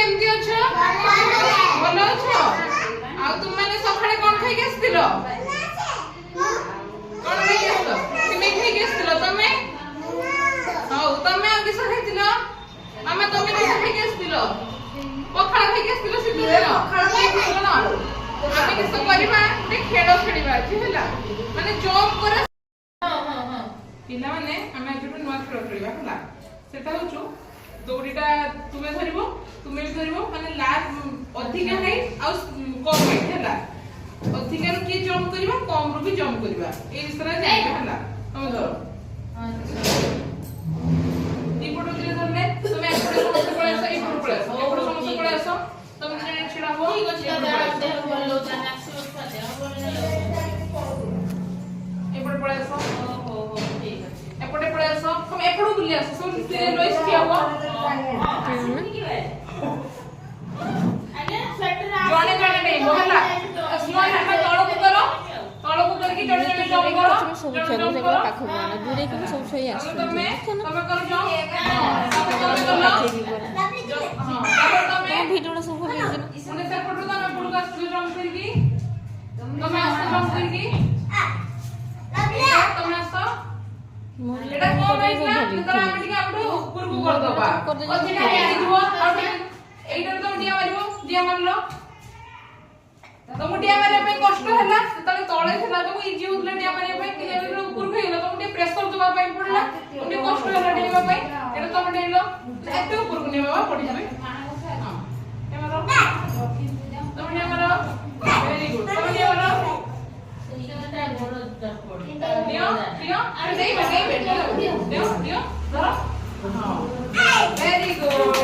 केमती अछो बोलो अछो आ तुम माने सखाळे कोन खाइ के आस्तिलो कोन खाइ के आस्तो सिमेई खाइ के आस्तिलो तमे हाउ तमे आ किस खाइतिलो मामा तमे किस खाइ के आस्तिलो पखाळ खाइ के आस्तिलो सिद्धि पखाळ खाइ के आस्तिलो ना आमे किस करिबा ते खेळ खेळिबा अछि हला माने जॉब कर पिला माने आमे आजु नुवा खेळ खेळिबा हला सेटा होचु दौड़ीटा तुम्हें धरिबो तुम्हें भी धरिबो माने लास्ट अधिका हाइट आ कम हाइट हला अधिका रो की जंप करबा कम रो भी जंप करबा ए विषय जाइबा हला हम धरो अच्छा ई फोटो दिले धरले तुमे एपडे समस्त पळे आसो ई फोटो पळे आसो एपडे समस्त पळे आसो तुम जने छिडा हो ठीक अछि दादा देह बोल लो जाने आसीबो देह बोल एपडे पळे आसो हो ठीक अछि एपडे पळे आसो तुम एपडो बुली आसो सब लोइस किया हो जने जने नहीं बोला स्मॉल हैंड तळो को करो तळो को करके जने जने जंप करो सब छेगो से पाखो ना दूरे के सब सही आस तमे करो जंप तमे करो हां तमे वीडियो सब हो गई उन्हें से फोटो तमे पुडका जंप करके तमे आसो जंप करके तमे आसो एटा कोन होइला तरा हम टिके आपडो ऊपर को कर दबा अधिका हे दिबो एइटर तो डिया मारिबो डिया मारलो तुम डिया मारे पे कष्ट होला तले तळे थला तो इजी होतले डिया मारे पे कि लेवल ऊपर को गेलो तुम टे प्रेशर दबा पे पड़ला तुम कष्ट होला डिया पे एटा तुम डेलो एते ऊपर को नेबा पड़ी जाबे हां ए मारो तुम डिया मारो वेरी गुड तुम डिया मारो दियो दियो अरे दे दियो दियो धरो हां वेरी गुड